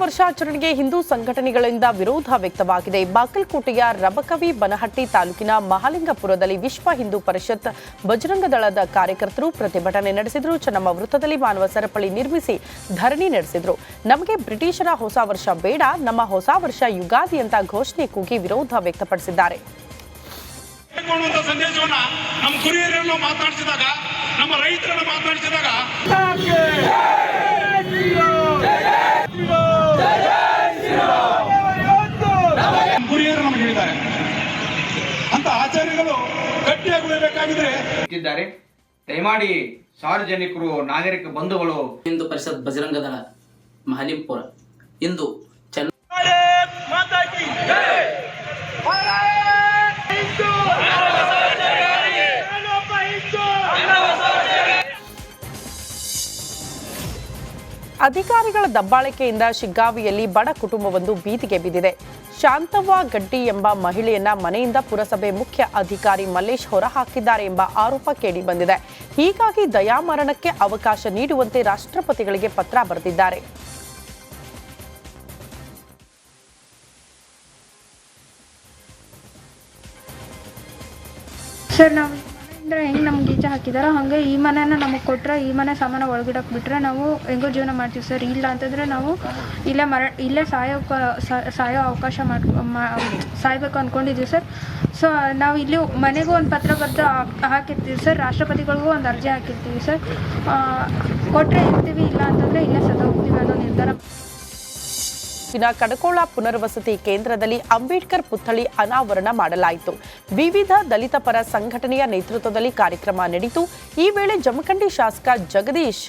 ವರ್ಷಾಚರಣೆಗೆ ಹಿಂದೂ ಸಂಘಟನೆಗಳಿಂದ ವಿರೋಧ ವ್ಯಕ್ತವಾಗಿದೆ. ಬಾಗಲಕೋಟೆಯ ರಬಕವಿ ಬನಹಟ್ಟಿ ತಾಲೂಕಿನ ಮಹಾಲಿಂಗಪುರದಲ್ಲಿ ವಿಶ್ವ ಹಿಂದೂ ಪರಿಷತ್ ಬಜರಂಗ ದಳದ ಕಾರ್ಯಕರ್ತರು ಪ್ರತಿಭಟನೆ ನಡೆಸಿದರು. ಚೆನ್ನಮ್ಮ ವೃತ್ತದಲ್ಲಿ ಮಾನವ ಸರಪಳಿ ನಿರ್ಮಿಸಿ ಧರಣಿ ನಡೆಸಿದರು. ನಮಗೆ ಬ್ರಿಟಿಷರ ಹೊಸ ವರ್ಷ ಬೇಡ, ನಮ್ಮ ಹೊಸ ವರ್ಷ ಯುಗಾದಿ ಅಂತ ಘೋಷಣೆ ಕೂಗಿ ವಿರೋಧ ವ್ಯಕ್ತಪಡಿಸಿದ್ದಾರೆ. ಅಂತ ಆಚಾರ್ಯಗಳು ಗಟ್ಟಿಯಾಗಿ ಉಳಿಯಬೇಕಾಗಿದ್ದಾರೆ. ದಯಮಾಡಿ ಸಾರ್ವಜನಿಕರು, ನಾಗರಿಕ ಬಂಧುಗಳು, ಹಿಂದೂ ಪರಿಷತ್ ಬಜರಂಗ ದಳ ಮಹಾಲಿಂಗಪುರ ಇಂದು ಅಧಿಕಾರಿಗಳ ದಬ್ಬಾಳಿಕೆಯಿಂದ ಶಿಗ್ಗಾವಿಯಲ್ಲಿ ಬಡ ಕುಟುಂಬವೊಂದು ಬೀದಿಗೆ ಬಿದ್ದಿದೆ. ಶಾಂತವ್ವ ಗಡ್ಡಿ ಎಂಬ ಮಹಿಳೆಯನ್ನ ಮನೆಯಿಂದ ಪುರಸಭೆ ಮುಖ್ಯ ಅಧಿಕಾರಿ ಮಲ್ಲೇಶ್ ಹೊರಹಾಕಿದ್ದಾರೆ ಎಂಬ ಆರೋಪ ಕೇಳಿ ಬಂದಿದೆ. ಹೀಗಾಗಿ ದಯಾಮರಣಕ್ಕೆ ಅವಕಾಶ ನೀಡುವಂತೆ ರಾಷ್ಟ್ರಪತಿಗಳಿಗೆ ಪತ್ರ ಬರೆದಿದ್ದಾರೆ. ಸರ್, ನಾವು ಅಂದರೆ ಹೆಂಗೆ ನಮ್ಗೆ ಈಚೆ ಹಾಕಿದಾರೋ ಹಾಗೆ ಈ ಮನೆನ ನಮಗೆ ಕೊಟ್ಟರೆ, ಈ ಮನೆ ಸಾಮಾನು ಒಳಗಿಡಕ್ಕೆ ಬಿಟ್ಟರೆ ನಾವು ಹೆಂಗೋ ಜೀವನ ಮಾಡ್ತೀವಿ ಸರ್. ಇಲ್ಲ ಅಂತಂದರೆ ನಾವು ಇಲ್ಲೇ ಸಾಯೋ ಅವಕಾಶ ಸಾಯ್ಬೇಕು ಅಂದ್ಕೊಂಡಿದ್ದೀವಿ ಸರ್. ಸೊ ನಾವು ಇಲ್ಲಿ ಮನೆಗೂ ಒಂದು ಪತ್ರ ಬರೆದು ಹಾಕಿರ್ತೀವಿ ಸರ್. ರಾಷ್ಟ್ರಪತಿಗಳಿಗೂ ಒಂದು ಅರ್ಜಿ ಹಾಕಿರ್ತೀವಿ ಸರ್. ಕೊಟ್ಟರೆ ಇರ್ತೀವಿ, ಇಲ್ಲ ಅಂತಂದರೆ ಇಲ್ಲೇ ಸತ್ತೋಗ್ತೀವಿ ಅನ್ನೋ ನಿರ್ಧಾರ. ಕಡಕೋಳ ಪುನರ್ವಸತಿ ಕೇಂದ್ರದಲ್ಲಿ ಅಂಬೇಡ್ಕರ್ ಪುತ್ಥಳಿ ಅನಾವರಣ ಮಾಡಲಾಯಿತು. ವಿವಿಧ ದಲಿತ ಪರ ಸಂಘಟನೆಯ ನೇತೃತ್ವದಲ್ಲಿ ಕಾರ್ಯಕ್ರಮ ನಡೆಯಿತು. ಈ ವೇಳೆ ಜಮಖಂಡಿ ಶಾಸಕ ಜಗದೀಶ್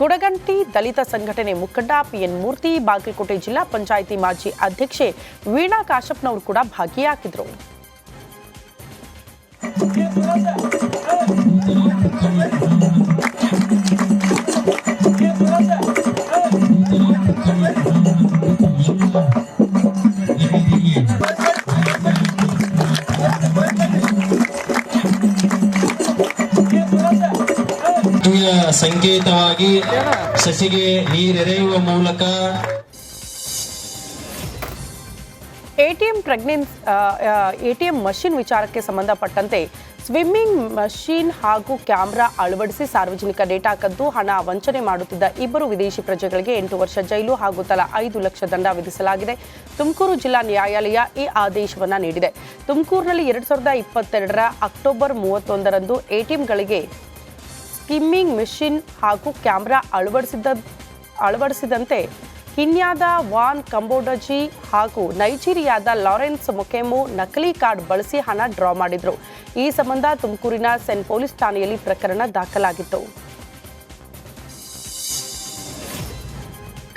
ಕುಡಗಂಟಿ, ದಲಿತ ಸಂಘಟನೆ ಮುಖಂಡ ಪಿಎನ್ ಮೂರ್ತಿ, ಬಾಗಲಕೋಟೆ ಜಿಲ್ಲಾ ಪಂಚಾಯಿತಿ ಮಾಜಿ ಅಧ್ಯಕ್ಷೆ ವೀಣಾ ಕಾಶಪ್ಪನವರು ಕೂಡ ಭಾಗಿಯಾಗಿದ್ದರು. ಸಂಕೇತವಾಗಿ ಸಸಿಗೆ ನೀರೆರೆಯುವ ಮೂಲಕ ಎಟಿಎಂ ಮಷಿನ್ ವಿಚಾರಕ್ಕೆ ಸಂಬಂಧಪಟ್ಟಂತೆ ಸ್ವಿಮ್ಮಿಂಗ್ ಮಷಿನ್ ಹಾಗೂ ಕ್ಯಾಮೆರಾ ಅಳವಡಿಸಿ ಸಾರ್ವಜನಿಕ ಡೇಟಾ ಕದ್ದು ಹಣ ವಂಚನೆ ಮಾಡುತ್ತಿದ್ದ ಇಬ್ಬರು ವಿದೇಶಿ ಪ್ರಜೆಗಳಿಗೆ 8 ವರ್ಷ ಜೈಲು ಹಾಗೂ ತಲಾ 5 ಲಕ್ಷ ದಂಡ ವಿಧಿಸಲಾಗಿದೆ. ತುಮಕೂರು ಜಿಲ್ಲಾ ನ್ಯಾಯಾಲಯ ಈ ಆದೇಶವನ್ನು ನೀಡಿದೆ. ತುಮಕೂರಿನಲ್ಲಿ 2022ರ ಅಕ್ಟೋಬರ್ 31ರಂದು ಎಟಿಎಂಗಳಿಗೆ ಸ್ಕಿಮ್ಮಿಂಗ್ ಮೆಷಿನ್ ಹಾಗೂ ಕ್ಯಾಮೆರಾ ಅಳವಡಿಸಿದಂತೆ ಕೀನ್ಯಾದ ವಾನ್ ಕಂಬೋಡಜಿ ಹಾಗೂ ನೈಜೀರಿಯಾದ ಲಾರೆನ್ಸ್ ಮೊಕೆಮೊ ನಕಲಿ ಕಾರ್ಡ್ ಬಳಸಿ ಹಣ ಡ್ರಾ ಮಾಡಿದ್ರು. ಈ ಸಂಬಂಧ ತುಮಕೂರಿನ ಸೆನ್ ಪೊಲೀಸ್ ಠಾಣೆಯಲ್ಲಿ ಪ್ರಕರಣ ದಾಖಲಾಗಿತ್ತು.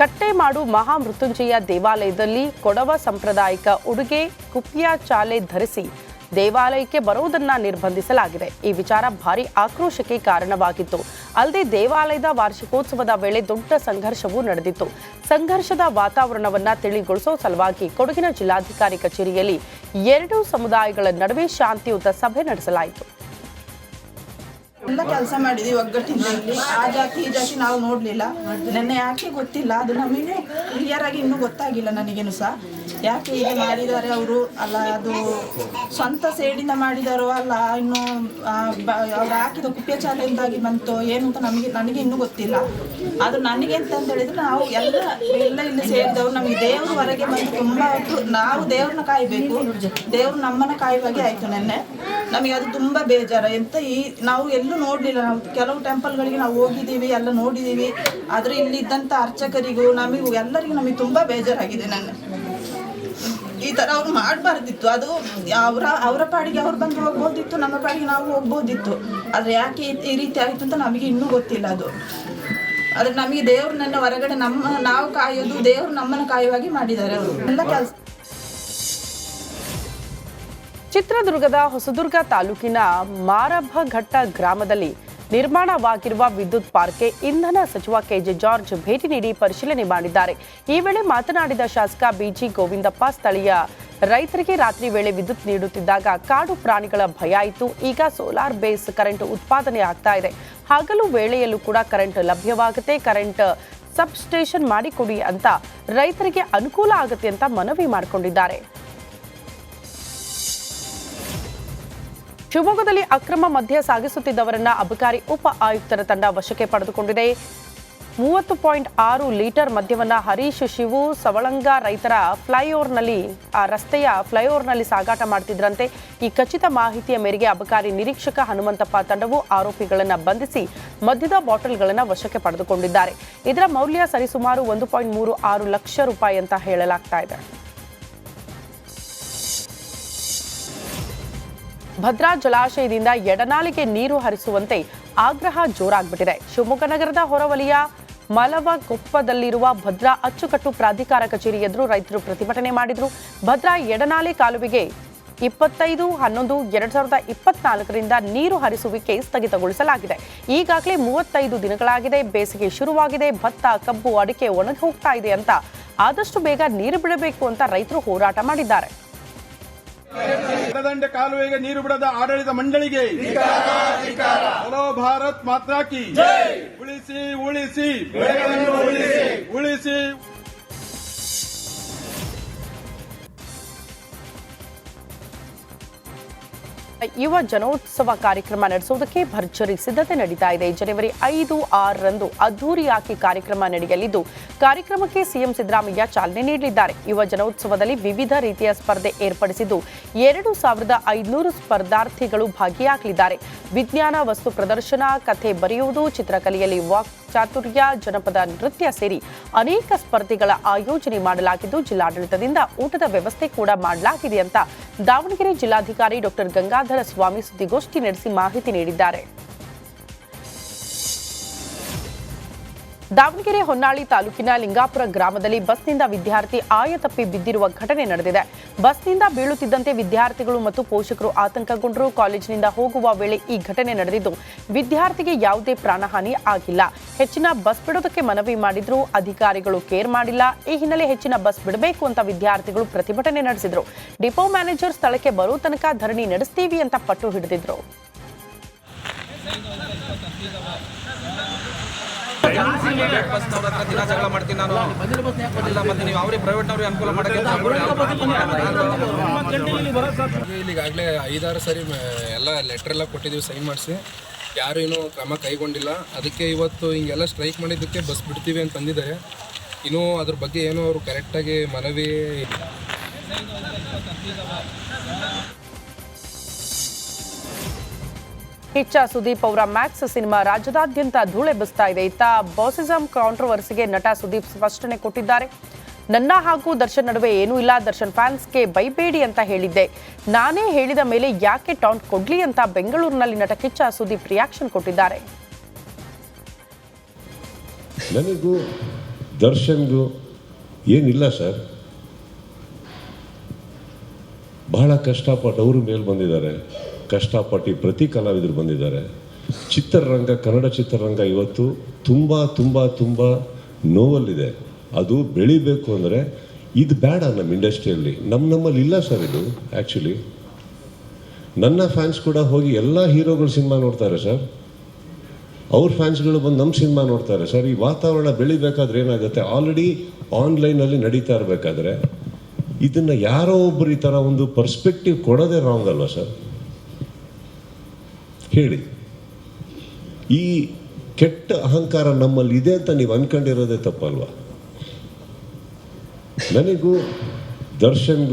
ಕಟ್ಟೆಮಾಡು ಮಹಾಮೃತ್ಯುಂಜಯ ದೇವಾಲಯದಲ್ಲಿ ಕೊಡವ ಸಾಂಪ್ರದಾಯಿಕ ಉಡುಗೆ ಕುಪ್ಪಿಯ ಚಾಲೆ ಧರಿಸಿ ದೇವಾಲಯಕ್ಕೆ ಬರುವುದನ್ನ ನಿರ್ಬಂಧಿಸಲಾಗಿದೆ. ಈ ವಿಚಾರ ಭಾರಿ ಆಕ್ರೋಶಕ್ಕೆ ಕಾರಣವಾಗಿತ್ತು. ಅಲ್ಲದೆ ದೇವಾಲಯದ ವಾರ್ಷಿಕೋತ್ಸವದ ವೇಳೆ ದೊಡ್ಡ ಸಂಘರ್ಷವೂ ನಡೆದಿತ್ತು. ಸಂಘರ್ಷದ ವಾತಾವರಣವನ್ನ ತಿಳಿಗೊಳಿಸುವ ಸಲುವಾಗಿ ಕೊಡಗಿನ ಜಿಲ್ಲಾಧಿಕಾರಿ ಕಚೇರಿಯಲ್ಲಿ 2 ಸಮುದಾಯಗಳ ನಡುವೆ ಶಾಂತಿಯುತ ಸಭೆ ನಡೆಸಲಾಯಿತು. ಎಲ್ಲ ಕೆಲಸ ಮಾಡಿದ್ವಿ ಒಗ್ಗಟ್ಟಿನಲ್ಲಿ. ಆ ಜಾತಿ ಈ ಜಾತಿ ನಾವು ನೋಡಲಿಲ್ಲ. ನೆನ್ನೆ ಯಾಕೆ ಗೊತ್ತಿಲ್ಲ, ಅದು ನಮಗೆ ಕ್ಲಿಯರ್ ಆಗಿ ಇನ್ನೂ ಗೊತ್ತಾಗಿಲ್ಲ ನನಗೇನು ಸಹ. ಯಾಕೆ ಇದು ಮಾಡಿದ್ದಾರೆ ಅವರು, ಅಲ್ಲ ಅದು ಸ್ವಂತ ಸೇಡಿಂದ ಮಾಡಿದಾರೋ ಅಲ್ಲ ಇನ್ನು ಅವ್ರು ಹಾಕಿದ ಕುಪ್ಪೆ ಚಾಲೆಯಿಂದಾಗಿ ಬಂತು ಏನು ಅಂತ ನನಗೆ ಇನ್ನೂ ಗೊತ್ತಿಲ್ಲ. ಅದು ನನಗೆ ಅಂತ ಹೇಳಿದ್ರೆ ನಾವು ಎಲ್ಲ ಇಲ್ಲಿ ಸೇರಿದವರು ನಮಗೆ ದೇವ್ರ ಹೊರಗೆ ಬಂದು ತುಂಬ ನಾವು ದೇವ್ರನ್ನ ಕಾಯಬೇಕು, ದೇವ್ರು ನಮ್ಮನ್ನ ಕಾಯುವಾಗೆ ಆಯಿತು. ನೆನ್ನೆ ನಮಗೆ ಅದು ತುಂಬ ಬೇಜಾರು. ಎಂತ ನಾವು ಎಲ್ಲೂ ನೋಡಲಿಲ್ಲ. ನಾವು ಕೆಲವು ಟೆಂಪಲ್ಗಳಿಗೆ ನಾವು ಹೋಗಿದ್ದೀವಿ, ಎಲ್ಲ ನೋಡಿದ್ದೀವಿ. ಆದರೆ ಇಲ್ಲಿದ್ದಂಥ ಅರ್ಚಕರಿಗೂ ನಮಗೂ ಎಲ್ಲರಿಗೂ ನಮಗೆ ತುಂಬ ಬೇಜಾರಾಗಿದೆ. ಈ ಥರ ಅವ್ರು ಮಾಡಬಾರ್ದಿತ್ತು. ಅದು ಅವರ ಪಾಡಿಗೆ ಅವ್ರು ಬಂದು ಹೋಗ್ಬೋದಿತ್ತು, ನಮ್ಮ ಪಾಡಿಗೆ ನಾವು ಹೋಗ್ಬೋದಿತ್ತು. ಆದರೆ ಯಾಕೆ ಈ ರೀತಿ ಆಯಿತು ಅಂತ ನಮಗೆ ಇನ್ನೂ ಗೊತ್ತಿಲ್ಲ. ಅದು ಆದರೆ ನಮಗೆ ದೇವ್ರು ನನ್ನ ಹೊರಗಡೆ ನಾವು ಕಾಯೋದು, ದೇವರು ನಮ್ಮನ್ನು ಕಾಯುವಾಗಿ ಮಾಡಿದ್ದಾರೆ ಅವರು ಎಲ್ಲ ಕೆಲಸ. ಚಿತ್ರದುರ್ಗದ ಹೊಸದುರ್ಗ ತಾಲೂಕಿನ ಮಾರಭಘಟ್ಟ ಗ್ರಾಮದಲ್ಲಿ ನಿರ್ಮಾಣವಾಗಿರುವ ವಿದ್ಯುತ್ ಪಾರ್ಕ್ಗೆ ಇಂಧನ ಸಚಿವ ಕೆಜೆ ಜಾರ್ಜ್ ಭೇಟಿ ನೀಡಿ ಪರಿಶೀಲನೆ ಮಾಡಿದ್ದಾರೆ. ಈ ವೇಳೆ ಮಾತನಾಡಿದ ಶಾಸಕ ಬಿಜಿ ಗೋವಿಂದಪ್ಪ, ಸ್ಥಳೀಯ ರೈತರಿಗೆ ರಾತ್ರಿ ವೇಳೆ ವಿದ್ಯುತ್ ನೀಡುತ್ತಿದ್ದಾಗ ಕಾಡು ಪ್ರಾಣಿಗಳ ಭಯ ಇತ್ತು. ಈಗ ಸೋಲಾರ್ ಬೇಸ್ ಕರೆಂಟ್ ಉತ್ಪಾದನೆ ಆಗ್ತಾ ಇದೆ. ಹಗಲು ವೇಳೆಯಲ್ಲೂ ಕೂಡ ಕರೆಂಟ್ ಲಭ್ಯವಾಗುತ್ತೆ. ಕರೆಂಟ್ ಸಬ್ ಸ್ಟೇಷನ್ ಮಾಡಿಕೊಡಿ ಅಂತ ರೈತರಿಗೆ ಅನುಕೂಲ ಆಗುತ್ತೆ ಅಂತ ಮನವಿ ಮಾಡಿಕೊಂಡಿದ್ದಾರೆ. ಶಿವಮೊಗ್ಗದಲ್ಲಿ ಅಕ್ರಮ ಮದ್ಯ ಸಾಗಿಸುತ್ತಿದ್ದವರನ್ನ ಅಬಕಾರಿ ಉಪ ಆಯುಕ್ತರ ತಂಡ ವಶಕ್ಕೆ ಪಡೆದುಕೊಂಡಿದೆ. 30.6 ಲೀಟರ್ ಮದ್ಯವನ್ನ ಹರೀಶ್ ಶಿವು ಸವಳಂಗ ರೈತರ ರಸ್ತೆಯ ಫ್ಲೈಓವರ್ನಲ್ಲಿ ಸಾಗಾಟ ಮಾಡ್ತಿದ್ರಂತೆ. ಈ ಖಚಿತ ಮಾಹಿತಿಯ ಮೇರೆಗೆ ಅಬಕಾರಿ ನಿರೀಕ್ಷಕ ಹನುಮಂತಪ್ಪ ತಂಡವು ಆರೋಪಿಗಳನ್ನು ಬಂಧಿಸಿ ಮದ್ಯದ ಬಾಟಲ್ಗಳನ್ನು ವಶಕ್ಕೆ ಪಡೆದುಕೊಂಡಿದ್ದಾರೆ. ಇದರ ಮೌಲ್ಯ ಸರಿಸುಮಾರು 1.36 ಲಕ್ಷ ರೂಪಾಯಿ ಅಂತ ಹೇಳಲಾಗ್ತಾ ಇದೆ. ಭದ್ರಾ ಜಲಾಶಯದಿಂದ ಎಡನಾಲಿಗೆ ನೀರು ಹರಿಸುವಂತೆ ಆಗ್ರಹ ಜೋರಾಗ್ಬಿಟ್ಟಿದೆ. ಶಿವಮೊಗ್ಗ ನಗರದ ಹೊರವಲಯ ಮಲವಗೊಪ್ಪದಲ್ಲಿರುವ ಭದ್ರಾ ಅಚ್ಚುಕಟ್ಟು ಪ್ರಾಧಿಕಾರ ಕಚೇರಿ ಎದುರು ರೈತರು ಪ್ರತಿಭಟನೆ ಮಾಡಿದರು. ಭದ್ರಾ ಎಡನಾಲೆ ಕಾಲುವೆಗೆ 25/11/2024 ನೀರು ಹರಿಸುವಿಕೆ ಸ್ಥಗಿತಗೊಳಿಸಲಾಗಿದೆ. ಈಗಾಗಲೇ 35 ದಿನಗಳಾಗಿದೆ. ಬೇಸಿಗೆ ಶುರುವಾಗಿದೆ. ಭತ್ತ, ಕಬ್ಬು, ಅಡಿಕೆ ಒಣಗಿ ಹೋಗ್ತಾ ಇದೆ ಅಂತ ಆದಷ್ಟು ಬೇಗ ನೀರು ಬಿಡಬೇಕು ಅಂತ ರೈತರು ಹೋರಾಟ ಮಾಡಿದ್ದಾರೆ. ಎಡದಂಡೆ ಕಾಲುವೆಗೆ ನೀರು ಬಿಡದ ಆಡಳಿತ ಮಂಡಳಿಗೆ ಚಲೋ ಭಾರತ್ ಮಾತಾ ಕಿ ಉಳಿಸಿ ಉಳಿಸಿ ಉಳಿಸಿ. ಯುವ ಜನೋತ್ಸವ ಕಾರ್ಯಕ್ರಮ ನಡೆಸುವುದಕ್ಕೆ ಭರ್ಜರಿ ಸಿದ್ಧತೆ ನಡೀತಾ ಇದೆ. ಜನವರಿ 5, 6ರಂದು ಅದ್ದೂರಿಯಾಗಿ ಕಾರ್ಯಕ್ರಮ ನಡೆಯಲಿದ್ದು ಕಾರ್ಯಕ್ರಮಕ್ಕೆ ಸಿಎಂ ಸಿದ್ದರಾಮಯ್ಯ ಚಾಲನೆ ನೀಡಲಿದ್ದಾರೆ. ಯುವ ಜನೋತ್ಸವದಲ್ಲಿ ವಿವಿಧ ರೀತಿಯ ಸ್ಪರ್ಧೆ ಏರ್ಪಡಿಸಿದ್ದು 2500 ಸ್ಪರ್ಧಾರ್ಥಿಗಳು ಭಾಗಿಯಾಗಲಿದ್ದಾರೆ. ವಿಜ್ಞಾನ, ವಸ್ತು ಪ್ರದರ್ಶನ, ಕಥೆ ಬರೆಯುವುದು, ಚಿತ್ರಕಲೆಯಲ್ಲಿ ವಾಕ್ ಚಾತುರ್ಯ, ಜನಪದ ನೃತ್ಯ ಸೇರಿ ಅನೇಕ ಸ್ಪರ್ಧೆಗಳ ಆಯೋಜನೆ ಮಾಡಲಾಗಿದ್ದು ಜಿಲ್ಲಾಡಳಿತದಿಂದ ಊಟದ ವ್ಯವಸ್ಥೆ ಕೂಡ ಮಾಡಲಾಗಿದೆ ಅಂತ ದಾವಣಗೆರೆ ಜಿಲ್ಲಾಧಿಕಾರಿ ಡಾಕ್ಟರ್ ಗಂಗಾಧರ ಸ್ವಾಮಿ ಸುದ್ದಿಗೋಷ್ಠಿ ನಡೆಸಿ ಮಾಹಿತಿ ನೀಡಿದ್ದಾರೆ. ದಾವಣಗೆರೆ ಹೊನ್ನಾಳಿ ತಾಲೂಕಿನ ಲಿಂಗಾಪುರ ಗ್ರಾಮದಲ್ಲಿ ಬಸ್ನಿಂದ ವಿದ್ಯಾರ್ಥಿ ಆಯತಪ್ಪಿ ಬಿದ್ದಿರುವ ಘಟನೆ ನಡೆದಿದೆ. ಬಸ್ನಿಂದ ಬೀಳುತ್ತಿದ್ದಂತೆ ವಿದ್ಯಾರ್ಥಿಗಳು ಮತ್ತು ಪೋಷಕರು ಆತಂಕಗೊಂಡರು. ಕಾಲೇಜಿನಿಂದ ಹೋಗುವ ವೇಳೆ ಈ ಘಟನೆ ನಡೆದಿದ್ದು ವಿದ್ಯಾರ್ಥಿಗೆ ಯಾವುದೇ ಪ್ರಾಣಹಾನಿ ಆಗಿಲ್ಲ. ಹೆಚ್ಚಿನ ಬಸ್ ಬಿಡೋದಕ್ಕೆ ಮನವಿ ಮಾಡಿದ್ರು. ಅಧಿಕಾರಿಗಳು ಕೇರ್ ಮಾಡಿಲ್ಲ. ಈ ಹಿನ್ನೆಲೆ ಹೆಚ್ಚಿನ ಬಸ್ ಬಿಡಬೇಕು ಅಂತ ವಿದ್ಯಾರ್ಥಿಗಳು ಪ್ರತಿಭಟನೆ ನಡೆಸಿದ್ರು. ಡಿಪೋ ಮ್ಯಾನೇಜರ್ ಸ್ಥಳಕ್ಕೆ ಬರೋ ತನಕ ಧರಣಿ ನಡೆಸ್ತೀವಿ ಅಂತ ಪಟ್ಟು ಹಿಡಿದಿದ್ರು. ದಿನ ಜಗಳ ಮಾಡ್ತೀನಿ ನಾನು ಇಲ್ಲ ಮತ್ತೆ ನೀವು ಅವ್ರಿಗೆ ಪ್ರೈವೇಟ್ನವ್ರಿಗೆ ಅನುಕೂಲ ಮಾಡೋಕ್ಕೆ ಈಗಾಗಲೇ 5-6 ಸರಿ ಎಲ್ಲ ಲೆಟರ್ ಎಲ್ಲ ಕೊಟ್ಟಿದ್ದೀವಿ, ಸೈನ್ ಮಾಡಿಸಿ. ಯಾರು ಇನ್ನೂ ಕ್ರಮ ಕೈಗೊಂಡಿಲ್ಲ. ಅದಕ್ಕೆ ಇವತ್ತು ಹಿಂಗೆಲ್ಲ ಸ್ಟ್ರೈಕ್ ಮಾಡಿದ್ದಕ್ಕೆ ಬಸ್ ಬಿಡ್ತೀವಿ ಅಂತ ಅಂದಿದ್ದಾರೆ. ಇನ್ನೂ ಅದ್ರ ಬಗ್ಗೆ ಏನೋ ಅವರು ಕರೆಕ್ಟಾಗಿ ಮನವಿ ಕಿಚ್ಚ ಸುದೀಪ್ ಅವರ ಮ್ಯಾಕ್ಸ್ ಸಿನಿಮಾ ರಾಜ್ಯದಾದ್ಯಂತ ಧೂಳೆಬ್ಬಿಸ್ತಾ ಇದೆ. ಇತ್ತ ಬಾಸಿಸಂ ಕಾಂಟ್ರವರ್ಸಿಗೆ ನಟ ಸುದೀಪ್ ಸ್ಪಷ್ಟನೆ ಕೊಟ್ಟಿದ್ದಾರೆ. ನನ್ನ ಹಾಗೂ ದರ್ಶನ್ ನಡುವೆ ಏನೂ ಇಲ್ಲ. ದರ್ಶನ್ ಫ್ಯಾನ್ಸ್ಗೆ ಬೈಬೇಡಿ ಅಂತ ಹೇಳಿದ್ದೆ. ನಾನೇ ಹೇಳಿದ ಮೇಲೆ ಯಾಕೆ ಟಾಂಟ್ ಕೊಡ್ಲಿ ಅಂತ ಬೆಂಗಳೂರಿನಲ್ಲಿ ನಟ ಕಿಚ್ಚ ಸುದೀಪ್ ರಿಯಾಕ್ಷನ್ ಕೊಟ್ಟಿದ್ದಾರೆ. ನನಗೂ ದರ್ಶನ್ಗೂ ಏನಿಲ್ಲ ಸರ್. ಬಹಳ ಕಷ್ಟಪಟ್ಟು ಅವರು ಮೇಲೆ ಬಂದಿದ್ದಾರೆ. ಕಷ್ಟಪಟ್ಟು ಪ್ರತಿ ಕಲಾವಿದರು ಬಂದಿದ್ದಾರೆ. ಚಿತ್ರರಂಗ, ಕನ್ನಡ ಚಿತ್ರರಂಗ ಇವತ್ತು ತುಂಬ ತುಂಬ ತುಂಬ ನೋವಲ್ಲಿದೆ. ಅದು ಬೆಳಿಬೇಕು ಅಂದರೆ ಇದು ಬೇಡ. ನಮ್ಮ ಇಂಡಸ್ಟ್ರಿಯಲ್ಲಿ ನಮ್ಮಲ್ಲಿ ಇಲ್ಲ ಸರ್ ಇದು. ಆ್ಯಕ್ಚುಲಿ ನನ್ನ ಫ್ಯಾನ್ಸ್ ಕೂಡ ಹೋಗಿ ಎಲ್ಲ ಹೀರೋಗಳ ಸಿನಿಮಾ ನೋಡ್ತಾರೆ ಸರ್. ಅವ್ರ ಫ್ಯಾನ್ಸ್ಗಳು ಬಂದು ನಮ್ಮ ಸಿನಿಮಾ ನೋಡ್ತಾರೆ ಸರ್. ಈ ವಾತಾವರಣ ಬೆಳಿಬೇಕಾದ್ರೆ ಏನಾಗುತ್ತೆ, ಆಲ್ರೆಡಿ ಆನ್ಲೈನಲ್ಲಿ ನಡೀತಾ ಇರಬೇಕಾದ್ರೆ ಇದನ್ನು ಯಾರೋ ಒಬ್ಬರು ಈ ಥರ ಒಂದು ಪರ್ಸ್ಪೆಕ್ಟಿವ್ ಕೊಡೋದೇ ರಾಂಗ್ ಅಲ್ವಾ ಸರ್? ಹೇಳಿ. ಈ ಕೆಟ್ಟ ಅಹಂಕಾರ ನಮ್ಮಲ್ಲಿ ಇದೆ ಅಂತ ನೀವು ಅಂದ್ಕೊಂಡಿರೋದೇ ತಪ್ಪಲ್ವಾ? ನನಗೂ ದರ್ಶನ್ಗೂ